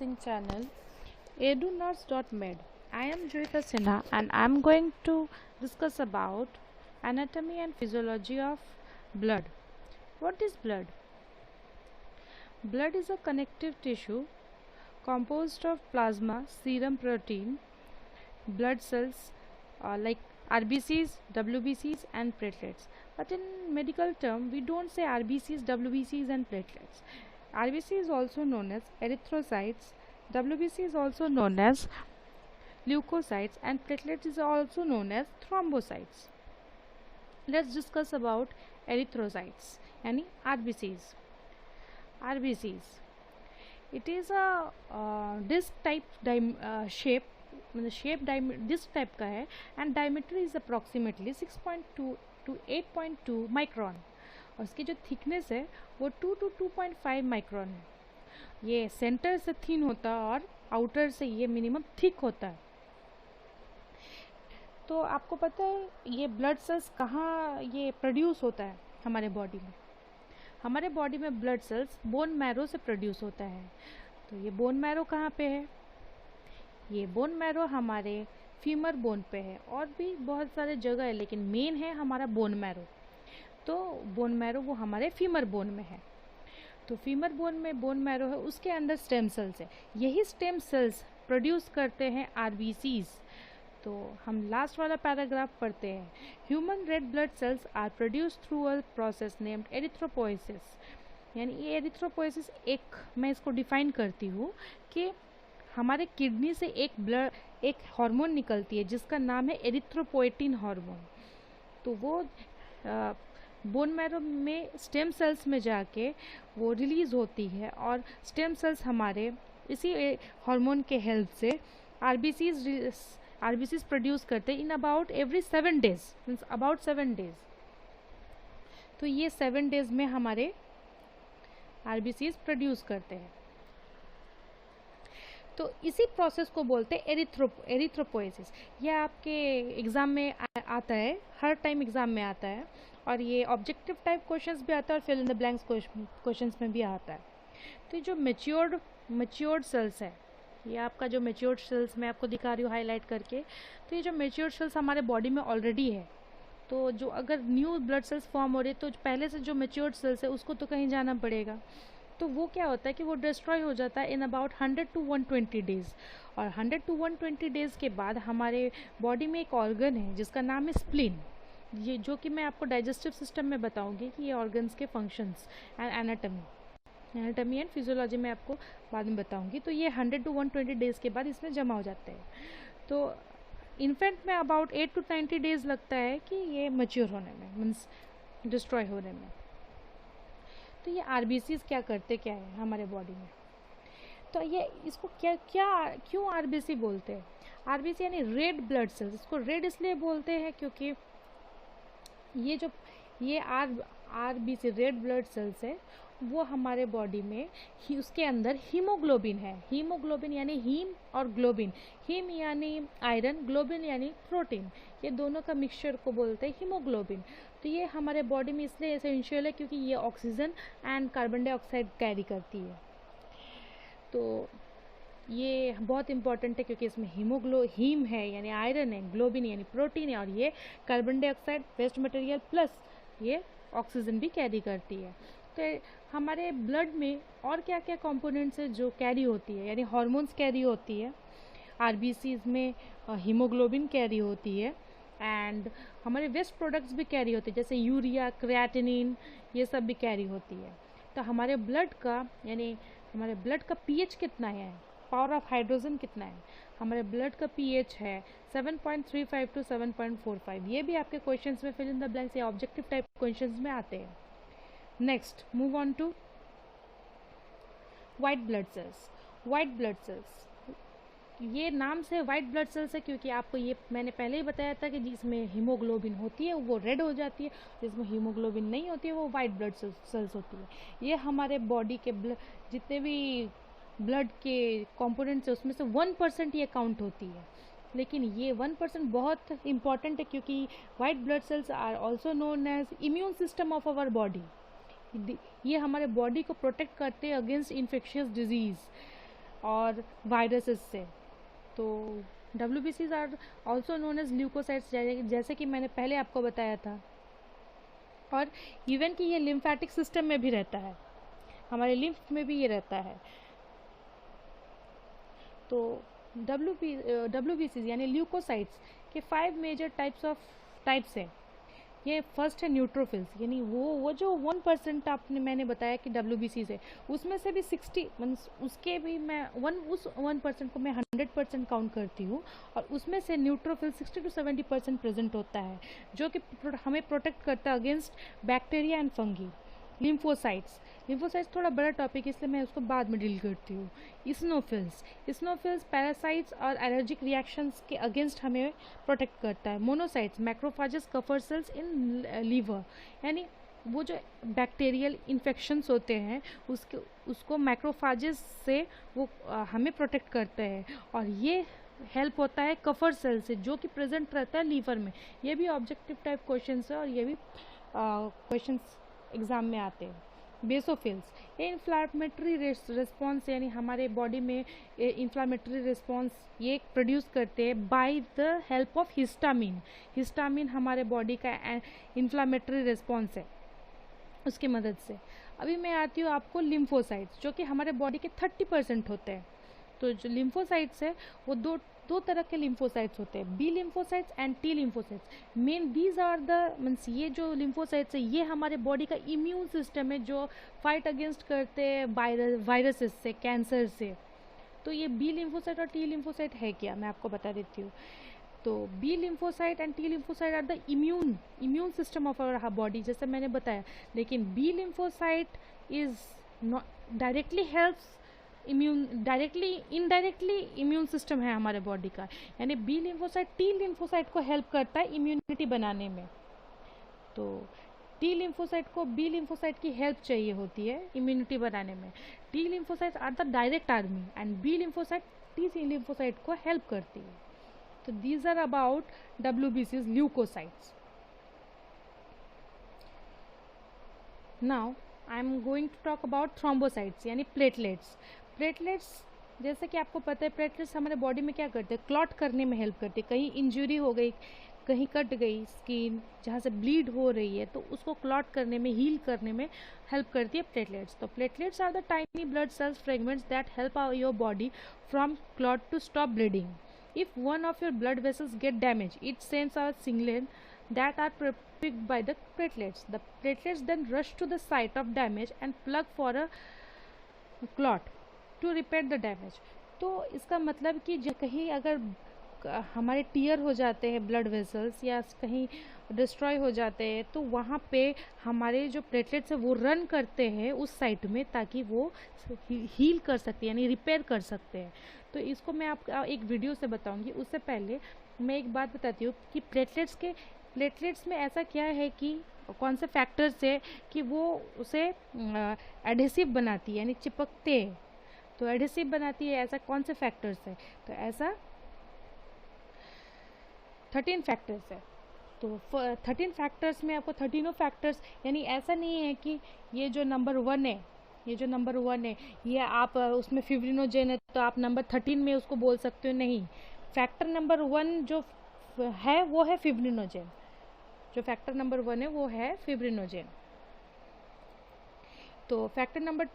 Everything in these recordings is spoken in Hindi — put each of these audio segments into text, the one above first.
nursing channel edunurse.med. I am Joyita Sinha and I am going to discuss about anatomy and physiology of blood. What is blood? Blood is a connective tissue composed of plasma, serum protein, blood cells like RBCs, WBCs and platelets. But in medical term, we don't say RBCs, WBCs and platelets. RBC is also known as erythrocytes, WBC is also known as leukocytes and platelets is also known as thrombocytes. Let's discuss about erythrocytes, yani RBCs. RBCs. It is a disc type shape disc type का है and diameter is approximately 6.2 to 8.2 micron और उसकी जो थिकनेस है वो 2 to 2.5 माइक्रोन है. ये सेंटर से थिन होता है और आउटर से ये मिनिमम थिक होता है. तो आपको पता है ये ब्लड सेल्स कहाँ ये प्रोड्यूस होता है हमारे बॉडी में. हमारे बॉडी में ब्लड सेल्स बोन मैरो से प्रोड्यूस होता है. तो ये बोन मैरो कहाँ पे है? ये बोन मैरो हमारे फीमर बोन पे है और भी बहुत सारे जगह है लेकिन मेन है हमारा बोन मैरो. तो बोन मैरो वो हमारे फीमर बोन में है. तो फीमर बोन में बोन मैरो है, उसके अंदर स्टेम सेल्स है. यही स्टेम सेल्स प्रोड्यूस करते हैं आरबीसीज. तो हम लास्ट वाला पैराग्राफ पढ़ते हैं. Human red blood cells are produce through a process named erythropoiesis. यानी ये एरिथ्रोपोइसिस एक मैं इसको डिफाइन करती हूँ कि हमारे किडनी से एक हार्मोन निकलती है जिसका नाम है एरिथ्रोपोएटिन हार्मोन. तो वो बोन मैरो में स्टेम सेल्स में जाके वो रिलीज होती है और स्टेम सेल्स हमारे इसी हार्मोन के हेल्प से आरबीसीज प्रोड्यूस करते हैं in about every 7 days, means about 7 days. तो ये 7 days में हमारे आरबीसीज प्रोड्यूस करते हैं. तो इसी प्रोसेस को बोलते हैं एरिथ्रोपोइसिस. ये आपके एग्ज़ाम में आता है, हर टाइम एग्ज़ाम में आता है और ये ऑब्जेक्टिव टाइप क्वेश्चंस भी आता है और fill in the blanks questions में भी आता है. तो ये जो मैच्योर्ड सेल्स है, ये आपका जो मैच्योर्ड सेल्स मैं आपको दिखा रही हूँ हाईलाइट करके. तो ये जो मैच्योर्ड सेल्स हमारे बॉडी में ऑलरेडी है. तो जो अगर न्यू ब्लड सेल्स फॉर्म हो रही है तो पहले से जो मैच्योर्ड सेल्स है उसको तो कहीं जाना पड़ेगा. तो वो क्या होता है कि वो डिस्ट्रॉय हो जाता है इन अबाउट 100 to 120 days. और 100 to 120 days के बाद हमारे बॉडी में एक ऑर्गन है जिसका नाम है स्प्लीन. ये जो कि मैं आपको डाइजेस्टिव सिस्टम में बताऊंगी कि ये ऑर्गन्स के functions and anatomy and physiology में आपको बाद में बताऊंगी. तो ये 100 to 120 days के बाद इसमें जमा हो जाते हैं. तो इन्फेंट में अबाउट 8 to 90 days लगता है कि ये मैच्योर होने में, मीन्स डिस्ट्रॉय होने में. तो ये आरबीसीज क्या है हमारे बॉडी में. तो ये इसको क्यों आरबीसी बोलते हैं? आरबीसी यानी रेड ब्लड सेल्स. इसको रेड इसलिए बोलते हैं क्योंकि ये आरबीसी रेड ब्लड सेल्स है वो हमारे बॉडी में उसके अंदर हीमोग्लोबिन है. हीमोग्लोबिन यानी हीम और ग्लोबिन. हीम यानी आयरन, ग्लोबिन यानी प्रोटीन. ये दोनों का मिक्सचर को बोलते हैं हीमोग्लोबिन. तो ये हमारे बॉडी में इसलिए एसेंशियल है क्योंकि ये oxygen and carbon dioxide carry करती है. तो ये बहुत इंपॉर्टेंट है क्योंकि इसमें हीम है यानी आयरन है, ग्लोबिन यानी प्रोटीन है और ये carbon dioxide waste material plus ये ऑक्सीजन भी कैरी करती है. तो हमारे ब्लड में और क्या क्या कंपोनेंट्स है जो कैरी होती है, यानी हार्मोन्स कैरी होती है. आरबीसीज में हीमोग्लोबिन कैरी होती है एंड हमारे वेस्ट प्रोडक्ट्स भी कैरी होते हैं जैसे यूरिया, क्रिएटिनिन, ये सब भी कैरी होती है. तो हमारे ब्लड का पीएच कितना है, पावर ऑफ हाइड्रोजन कितना है? हमारे ब्लड का पीएच है 7.35 to 7.45. ये भी आपके क्वेश्चंस में फिल इन द ब्लैंक्स या ऑब्जेक्टिव टाइप क्वेश्चंस में आते हैं. Next move on to white blood cells. ये नाम से वाइट ब्लड सेल्स है क्योंकि आपको ये मैंने पहले ही बताया था कि जिसमें हीमोग्लोबिन होती है वो रेड हो जाती है, जिसमें हीमोग्लोबिन नहीं होती है वो वाइट ब्लड सेल्स होती है. ये हमारे बॉडी के जितने भी ब्लड के कंपोनेंट्स है उसमें से 1% ये काउंट होती है. लेकिन ये 1% बहुत इंपॉर्टेंट है क्योंकि white blood cells are also known as immune system of our body. ये हमारे बॉडी को प्रोटेक्ट करते हैं अगेंस्ट इन्फेक्शियस डिजीज़. और वायरसेस से। तो WBCs are also known as leucocytes, जैसे कि मैंने पहले आपको बताया था। और इवन कि ये लिम्फेटिक सिस्टम में भी रहता है, हमारे लिम्फ में भी ये रहता है। तो WBCs यानी ल्यूकोसाइट्स के 5 मेजर टाइप्स हैं। ये फर्स्ट है न्यूट्रोफिल्स, यानी वो जो 1% आपने मैंने बताया कि WBCs है, उसमें से भी 60 मीन्स उसके भी मैं उस 1% को मैं 100% काउंट करती हूँ, और उसमें से न्यूट्रोफिल 60 to 70% प्रेजेंट होता है, जो कि हमें प्रोटेक्ट करता है against bacteria and fungi. Lymphocytes थोड़ा बड़ा टॉपिक है, इसलिए मैं उसको बाद में डील करती हूँ। इस्नोफिल्स पैरासाइट्स और एलर्जिक रिएक्शंस के अगेंस्ट हमें प्रोटेक्ट करता है। Monocytes macrophages Kupffer cells in liver, यानी वो जो बैक्टीरियल इन्फेक्शंस होते हैं उसको मैक्रोफाजेस से वो हमें प्रोटेक्ट करते हैं, और ये हेल्प होता है कफर सेल से जो कि प्रेजेंट रहता है लीवर में। ये भी ऑब्जेक्टिव टाइप क्वेश्चंस है और ये भी क्वेश्चंस एग्जाम में आते हैं। बेसोफिल्स ये इन्फ्लामेटरी रिस्पॉन्स, यानी हमारे बॉडी में इन्फ्लामेटरी रिस्पॉन्स ये प्रोड्यूस करते हैं by the help of histamine हमारे बॉडी का इन्फ्लामेटरी रिस्पॉन्स है, उसकी मदद से। अभी मैं आती हूँ आपको लिम्फोसाइट्स, जो कि हमारे बॉडी के 30% होते हैं। तो जो लिम्फोसाइट्स है वो दो तरह के लिम्फोसाइट्स होते हैं, B lymphocytes and T lymphocytes. Main these are the means ये जो लिम्फोसाइट्स है ये हमारे बॉडी का इम्यून सिस्टम है जो फाइट अगेंस्ट करते हैं वायरसेस से, कैंसर से। तो ये बी लिम्फोसाइट और टी लिम्फोसाइट है क्या, मैं आपको बता देती हूँ। तो B lymphocyte and T lymphocyte are the immune system of our body, जैसे मैंने बताया। लेकिन B lymphocyte is not directly helps indirectly immune system है हमारे बॉडी का, यानी बी लिम्फोसाइट टी लिम्फोसाइट को हेल्प करता है इम्यूनिटी बनाने में। तो टी लिम्फोसाइट को बी लिम्फोसाइट की हेल्प चाहिए होती है इम्यूनिटी बनाने में। T lymphocyte are the direct army and B lymphocyte T lymphocyte को हेल्प करती है। तो these are about WBCs leucocytes. Now I am going to talk about thrombocytes यानी प्लेटलेट्स। जैसे कि आपको पता है प्लेटलेट्स हमारे बॉडी में क्या करते हैं, क्लॉट करने में हेल्प करते हैं। कहीं इंजरी हो गई, कहीं कट गई स्किन जहाँ से ब्लीड हो रही है, तो उसको क्लॉट करने में, हील करने में हेल्प करती है प्लेटलेट्स। तो platelets are the tiny blood cells fragments that help your body from clot to stop bleeding. If one of your blood vessels get damaged, it sends out signals that are picked by the platelets. The platelets then rush to the site of damage and plug for a clot to repair the damage. तो इसका मतलब कि कहीं अगर हमारे टीयर हो जाते हैं ब्लड वेसल्स या कहीं डिस्ट्रॉय हो जाते हैं, तो वहाँ पे हमारे जो प्लेटलेट्स है वो रन करते हैं उस साइट में ताकि वो हील कर सकते हैं, यानी रिपेयर कर सकते हैं। तो इसको मैं आपको एक वीडियो से बताऊंगी। उससे पहले मैं एक बात बताती हूँ कि प्लेटलेट्स में ऐसा क्या है कि कौन से फैक्टर्स है कि वो उसे एडहेसिव बनाती है, यानी चिपकते हैं। तो एडहेसिव बनाती है, ऐसा कौन से फैक्टर्स है, तो ऐसा 13 फैक्टर्स है। तो 13 फैक्टर्स में आपको 13 फैक्टर्स, यानी ऐसा नहीं है कि ये जो नंबर 1 है ये आप उसमें फिब्रिनोजेन है तो आप नंबर 13 में उसको बोल सकते हो, नहीं। फैक्टर नंबर 1 जो है वो है फिब्रिनोजेन, जो फैक्टर नंबर 1 है वो है फिब्रिनोजेन। तो फैक्टर नंबर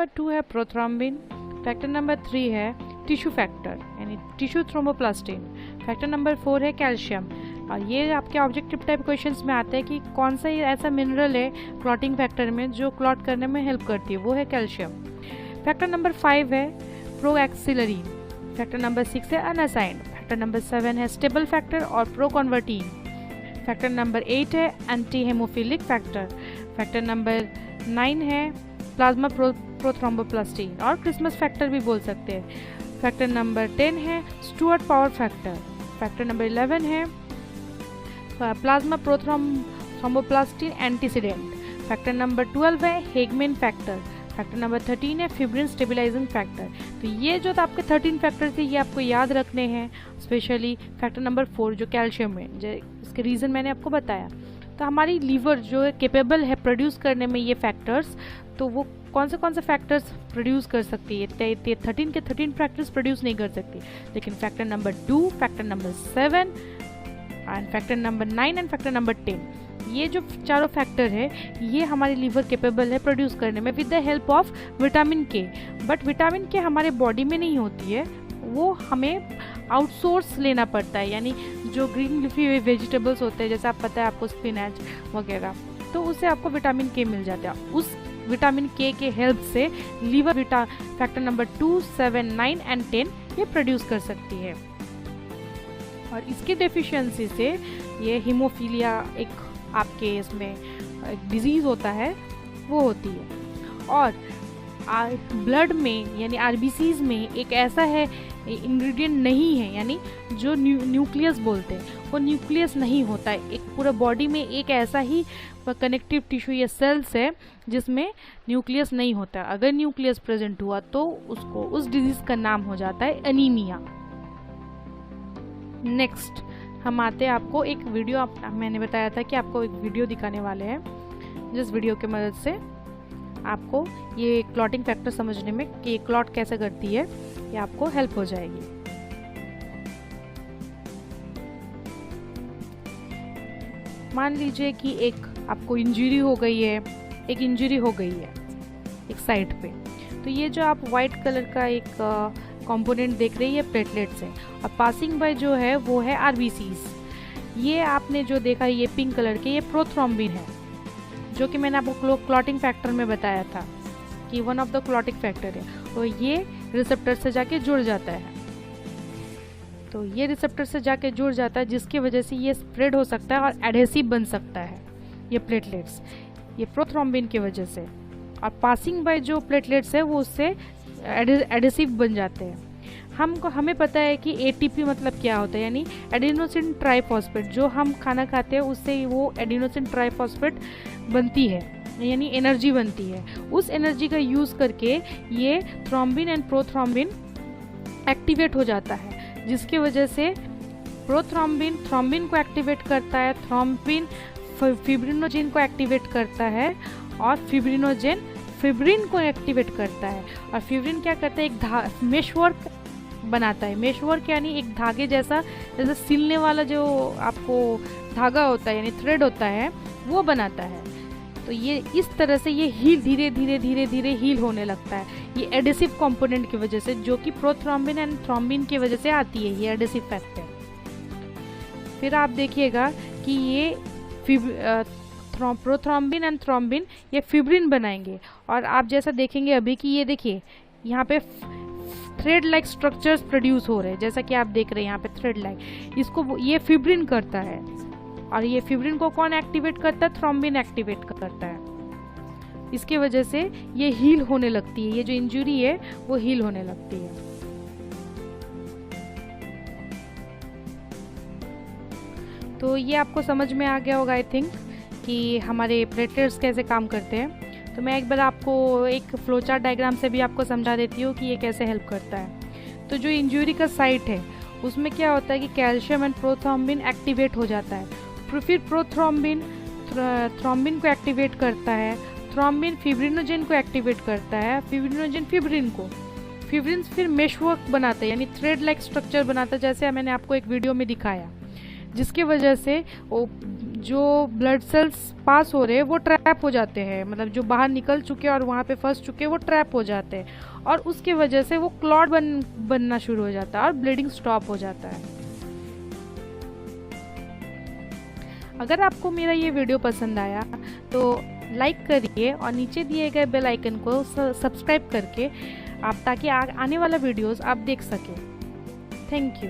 2 है प्रोथ्रोम्बिन। फैक्टर नंबर 3 है टिश्यू फैक्टर यानी टिश्यू थ्रोम्बोप्लास्टिन। फैक्टर नंबर 4 है कैल्शियम। और ये आपके ऑब्जेक्टिव टाइप क्वेश्चंस में आता है कि कौन सा ऐसा मिनरल है क्लॉटिंग फैक्टर में जो क्लॉट करने में हेल्प करती है, वो है कैल्शियम। फैक्टर नंबर 5 है प्रोएक्सिलरीन। फैक्टर नंबर 6 है अनअसाइंड। फैक्टर नंबर 7 है स्टेबल फैक्टर और प्रोकॉन्वर्टीन। फैक्टर नंबर 8 है anti haemophilic factor. Factor number 9 है प्लाज्मा प्रोथ्रोम्बोप्लास्टिन और क्रिसमस फैक्टर भी बोल सकते हैं। फैक्टर नंबर 10 है Stuart power factor. Factor number 11 है plasma prothromboplastin antecedent. Factor number 12 है हेगमेन फैक्टर। फैक्टर नंबर 13 है फिब्रिन स्टेबलाइजिंग फैक्टर। तो ये जो आपके 13 फैक्टर थे ये आपको याद रखने हैं, स्पेशली फैक्टर नंबर 4 जो कैल्शियम है, जो इसके रीज़न मैंने आपको बताया। तो हमारी लीवर जो है केपेबल है प्रोड्यूस करने में ये फैक्टर्स, तो वो कौन से फैक्टर्स प्रोड्यूस कर सकती है? 13 के 13 फैक्टर्स प्रोड्यूस नहीं कर सकती, लेकिन factor number 2, factor number 7 and factor number 9 and factor number 10, ये जो चारों फैक्टर है ये हमारे लीवर कैपेबल है प्रोड्यूस करने में with the help of vitamin के। बट विटामिन के हमारे बॉडी में नहीं होती है, वो हमें आउटसोर्स लेना पड़ता है, यानी जो ग्रीन लीफी वेजिटेबल्स होते हैं, जैसे आप पता है आपको स्पिनच वगैरह, तो उससे आपको विटामिन के मिल जाता है। उस विटामिन के हेल्प से लीवर फैक्टर नंबर 2, 7, 9 एंड 10 ये प्रोड्यूस कर सकती है। और इसकी डेफिशिएंसी से ये हीमोफीलिया एक आपके इसमें एक डिजीज़ होता है वो होती है। और ब्लड में यानी आरबीसीज में एक ऐसा है इंग्रेडिएंट नहीं है, यानी जो न्यूक्लियस बोलते हैं वो न्यूक्लियस नहीं होता है। एक पूरा बॉडी में एक ऐसा ही कनेक्टिव टिश्यू या सेल्स है जिसमें न्यूक्लियस नहीं होता। अगर न्यूक्लियस प्रेजेंट हुआ तो उसको उस डिजीज का नाम हो जाता है एनीमिया। नेक्स्ट हम आते हैं आपको एक वीडियो, मैंने बताया था कि आपको एक वीडियो दिखाने वाले हैं, जिस वीडियो की मदद से आपको ये क्लॉटिंग फैक्टर समझने में कि ये क्लॉट कैसे करती है ये आपको हेल्प हो जाएगी। मान लीजिए कि एक आपको इंजरी हो गई है, एक साइड पे, तो ये जो आप वाइट कलर का एक कंपोनेंट देख रहे हैं ये प्लेटलेट्स है, और पासिंग बाय जो है वो है आरबीसीज। ये आपने जो देखा ये पिंक कलर के ये प्रोथ्रोम्बिन है, जो कि मैंने आपको क्लॉटिंग फैक्टर में बताया था कि one of the clotting factor है। तो ये रिसेप्टर से जाके जुड़ जाता है, तो ये रिसेप्टर से जाके जुड़ जाता है, जिसकी वजह से ये स्प्रेड हो सकता है और एडहेसिव बन सकता है ये प्लेटलेट्स, ये प्रोथ्रोम्बिन की वजह से। और पासिंग बाय जो प्लेटलेट्स है वो उससे एडहेसिव बन जाते हैं। हमें पता है कि एटीपी मतलब क्या होता है, यानी एडिनोसिन ट्राइफॉस्फेट, जो हम खाना खाते हैं उससे वो एडिनोसिन ट्राइफॉस्फेट बनती है, यानी एनर्जी बनती है। उस एनर्जी का यूज़ करके ये थ्रोम्बिन एंड प्रोथ्रोम्बिन एक्टिवेट हो जाता है, जिसकी वजह से प्रोथ्रोम्बिन थ्रोम्बिन को एक्टिवेट करता है, थ्रोम्बिन फिब्रिनोजेन को एक्टिवेट करता है, और फिब्रिनोजेन फिब्रिन को एक्टिवेट करता है। और फिब्रिन क्या करता है, एक मेशवर्क बनाता है। मेशवर्क यानी एक धागे जैसा, जैसे सिलने वाला जो आपको धागा होता है यानी थ्रेड होता है वो बनाता है। तो ये इस तरह से ये हील धीरे धीरे हील होने लगता है, ये एडेसिव कंपोनेंट की वजह से, जो कि प्रोथ्रोम्बिन एंड थ्रोम्बिन की वजह से आती है ये एडेसिव फैक्टर। फिर आप देखिएगा कि ये प्रोथ्रोम्बिन एंड थ्रोम्बिन ये फिब्रिन बनाएंगे, और आप जैसा देखेंगे अभी कि ये देखिए यहाँ पे थ्रेड लाइक स्ट्रक्चर्स प्रोड्यूस हो रहे हैं, जैसा कि आप देख रहे हैं यहाँ पे थ्रेड लाइक, इसको ये फिब्रिन करता है। और ये फिब्रिन को कौन एक्टिवेट करता है, थ्रोम्बिन एक्टिवेट करता है। इसकी वजह से ये हील होने लगती है, ये जो इंजरी है वो हील होने लगती है। तो ये आपको समझ में आ गया होगा आई थिंक कि हमारे प्लेटलेट्स कैसे काम करते हैं। तो मैं एक बार आपको एक फ्लोचार्ट डायग्राम से भी आपको समझा देती हूँ कि ये कैसे हेल्प करता है। तो जो इंजरी का साइट है उसमें क्या होता है कि कैल्शियम एंड प्रोथ्रोम्बिन एक्टिवेट हो जाता है, फिर प्रोथ्रोम्बिन थ्रोम्बिन को एक्टिवेट करता है, थ्रोम्बिन फिब्रिनोजेन को एक्टिवेट करता है, फिब्रिनोजेन फिब्रिन को, फिब्रिन फिर मेशवर्क बनाता है यानी थ्रेड लाइक स्ट्रक्चर बनाता है, जैसे मैंने आपको एक वीडियो में दिखाया, जिसकी वजह से जो ब्लड सेल्स पास हो रहे हैं वो ट्रैप हो जाते हैं, मतलब जो बाहर निकल चुके और वहाँ पे फंस चुके वो ट्रैप हो जाते हैं, और उसके वजह से वो क्लॉट बनना शुरू हो जाता है और ब्लीडिंग स्टॉप हो जाता है। अगर आपको मेरा ये वीडियो पसंद आया तो लाइक करिए और नीचे दिए गए बेल आइकन को सब्सक्राइब करके आप, ताकि आने वाला वीडियोस आप देख सकें। Thank you.